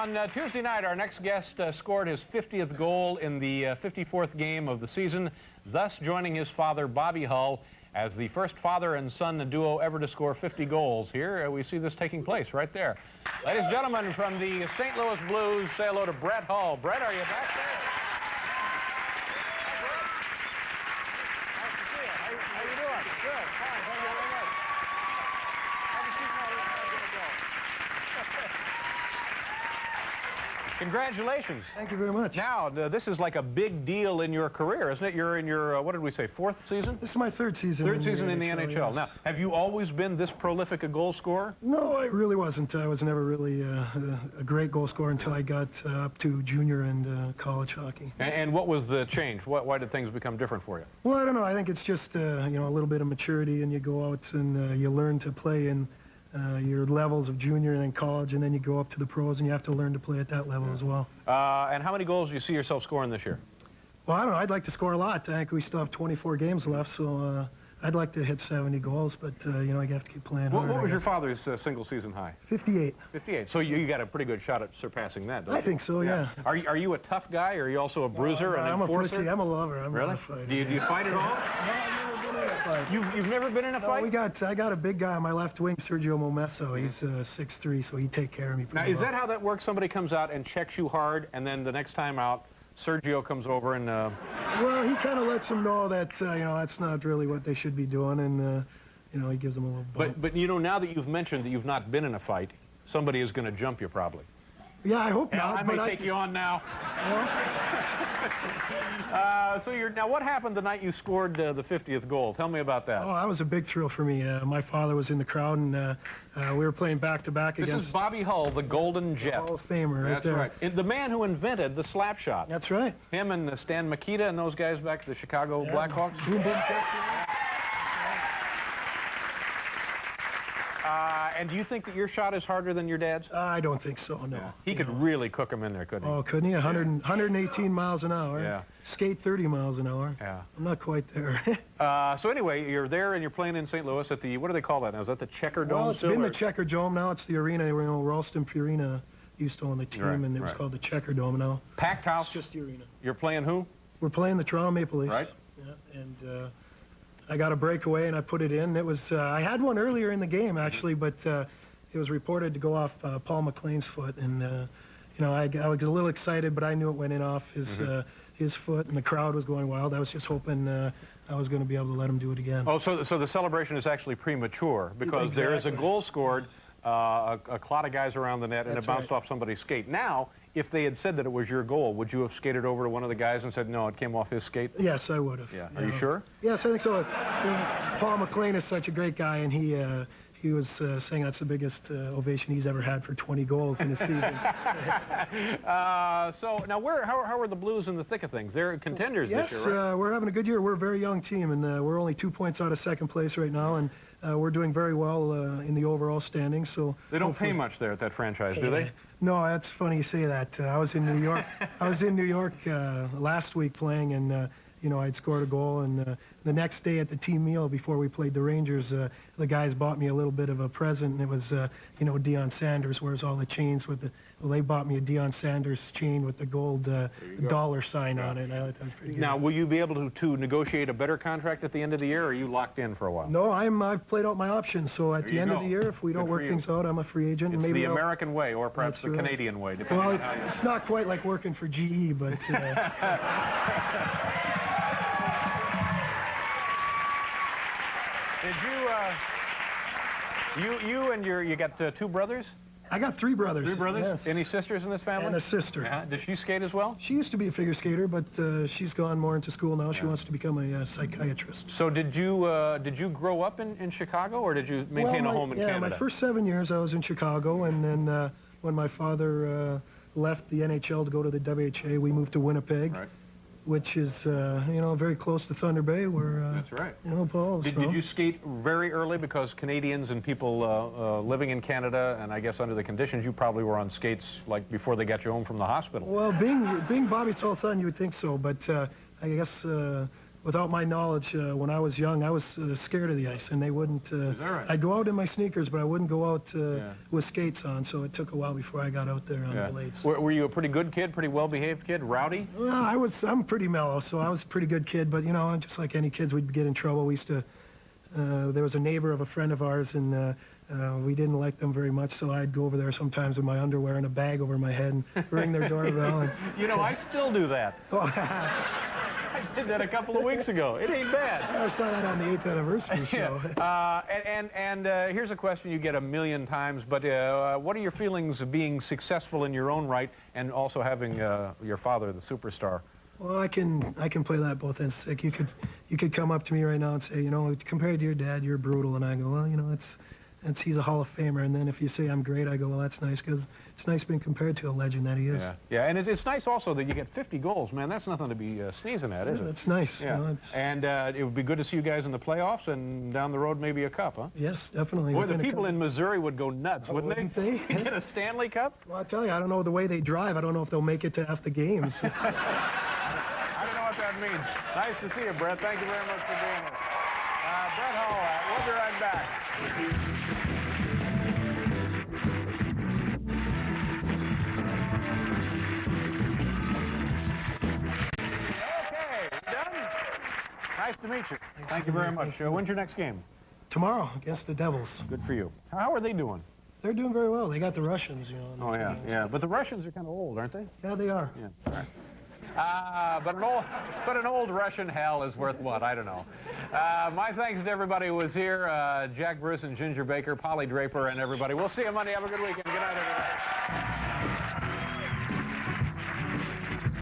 On Tuesday night, our next guest scored his 50th goal in the 54th game of the season, thus joining his father, Bobby Hull, as the first father and son duo ever to score 50 goals. Here we see this taking place right there. Ladies and gentlemen, from the St. Louis Blues, say hello to Brett Hull. Brett, are you back there? Nice to see you. How you doing? Good. Fine. Thank you very much. Have a seat now. Congratulations. Thank you very much. Now, this is like a big deal in your career, isn't it? You're in your, what did we say, fourth season? This is my third season. Third season in the NHL. Yes. Now, have you always been this prolific a goal scorer? No, I really wasn't. I was never really a great goal scorer until I got up to junior and college hockey. And what was the change? Why did things become different for you? Well, I don't know. I think it's just, you know, a little bit of maturity, and you go out and you learn to play in your levels of junior and then college, and then you go up to the pros, and you have to learn to play at that level as well. And how many goals do you see yourself scoring this year? Well, I don't know. I'd like to score a lot. I think we still have 24 games left, so I'd like to hit 70 goals, but, you know, I have to keep playing hard. What was your father's single season high? 58. 58. So you got a pretty good shot at surpassing that, don't you? I think so, yeah. Are you a tough guy, or are you also a bruiser, an enforcer? I'm a lover. I'm really? not a fighter. Do you fight at all? No, I've never been in a fight. You've never been in a fight? I got a big guy on my left wing, Sergio Momesso. He's 6'3", so he'd take care of me. Now, is that how that works? Somebody comes out and checks you hard, and then the next time out, Sergio comes over and... Well, he kind of lets them know that, you know, that's not really what they should be doing, and, you know, he gives them a little bump. But, you know, now that you've mentioned that you've not been in a fight, somebody is going to jump you probably. Yeah, I hope not. I may take you on now. Now, what happened the night you scored the 50th goal? Tell me about that. Oh, that was a big thrill for me. My father was in the crowd, and we were playing back-to-back against... This is Bobby Hull, the Golden Jet. Hall of Famer, right there. That's right. The man who invented the slap shot. That's right. Him and Stan Mikita and those guys back to the Chicago Blackhawks. And do you think that your shot is harder than your dad's? I don't think so, no. Yeah. He could really cook him in there, couldn't he? Oh, couldn't he? 118 miles an hour. Yeah. Skate 30 miles an hour. Yeah. I'm not quite there. So anyway, you're there and you're playing in St. Louis at the, what do they call that now? Is that the Checker Dome? Well, it's been the Checker Dome. Now it's the arena. You know, Ralston Purina used to own the team, and it was called the Checker Dome now. Packed house? It's just the arena. You're playing who? We're playing the Toronto Maple Leafs. Right. Yeah, and I got a breakaway, and I put it in. It was, I had one earlier in the game, actually, but it was reported to go off Paul McLean's foot, and you know, I was a little excited, but I knew it went in off his foot, and the crowd was going wild. I was just hoping I was going to be able to let him do it again. Oh, so the celebration is actually premature, because there is a goal scored, a clot of guys around the net, and it bounced off somebody's skate. Now, if they had said that it was your goal, would you have skated over to one of the guys and said, no, it came off his skate? Yes, I would have. Yeah. Are you sure? Yes, I think so. Paul McLean is such a great guy, and he was saying that's the biggest ovation he's ever had for 20 goals in a season. So now, how are the Blues in the thick of things? They're contenders this year, right? Yes, we're having a good year. We're a very young team, and we're only 2 points out of second place right now, and we're doing very well in the overall standings. So they don't pay much there at that franchise, do they? No, that's funny you say that. I was in New York. I was in New York last week playing, and you know, I'd scored a goal, and the next day at the team meal before we played the Rangers, the guys bought me a little bit of a present, and it was, you know, Deion Sanders wears all the chains with the, well, they bought me a Deion Sanders chain with the gold dollar sign on it. That was pretty good. Now, will you be able to negotiate a better contract at the end of the year, or are you locked in for a while? No, I've played out my options, so at the end of the year, if we don't work things out, I'm a free agent. It's maybe the American way, or perhaps the Canadian way, depending on how you... It's not quite like working for GE, but... Did you got two brothers? I got 3 brothers. 3 brothers? Yes. Any sisters in this family? And a sister. Yeah. Does she skate as well? She used to be a figure skater, but she's gone more into school now. She wants to become a psychiatrist. So did you grow up in Chicago, or did you maintain a home in Canada? Yeah, my first 7 years I was in Chicago, and then when my father left the NHL to go to the WHA, we moved to Winnipeg. Right. Which is, you know, very close to Thunder Bay, where, that's right. You know, Paul. Did you skate very early, because Canadians and people living in Canada, and I guess under the conditions, you probably were on skates like before they got you home from the hospital? Well, being Bobby's whole son, you would think so, but I guess without my knowledge, when I was young, I was scared of the ice, and they wouldn't. Is that right? I'd go out in my sneakers, but I wouldn't go out with skates on. So it took a while before I got out there on the blades. Were you a pretty good kid, pretty well-behaved kid, rowdy? Well, I'm pretty mellow, so I was a pretty good kid. But you know, just like any kids, we'd get in trouble. We used to. There was a neighbor of a friend of ours, and we didn't like them very much, so I'd go over there sometimes with my underwear and a bag over my head and ring their doorbell. And, you know, I still do that. I did that a couple of weeks ago. It ain't bad. I saw that on the 8th anniversary show. Here's a question you get a million times, but what are your feelings of being successful in your own right and also having your father, the superstar? Well, I can play that both ends. Like you could come up to me right now and say, you know, compared to your dad, you're brutal, and I go, well, you know, he's a Hall of Famer. And then if you say I'm great, I go, well, that's nice, because it's nice being compared to a legend that he is. Yeah, and it's nice also that you get 50 goals, man. That's nothing to be sneezing at, is it? That's nice. Yeah. You know, and it would be good to see you guys in the playoffs and down the road maybe a cup, huh? Yes, definitely. Boy, the people in Missouri would go nuts, wouldn't they? Get a Stanley Cup? Well, I tell you, I don't know the way they drive. I don't know if they'll make it to half the games. I don't know what that means. Nice to see you, Brett. Thank you very much for being here. Brett Hull, we'll be right back. Okay, done? Nice to meet you. Thank you very much. When's your next game? Tomorrow against the Devils. Good for you. How are they doing? They're doing very well. They got the Russians, you know. Oh, yeah. But the Russians are kind of old, aren't they? Yeah, they are. Yeah, all right. But an old Russian hell is worth what? I don't know. My thanks to everybody who was here. Jack Bruce and Ginger Baker, Polly Draper, and everybody. We'll see you Monday. Have a good weekend. Good night, everybody.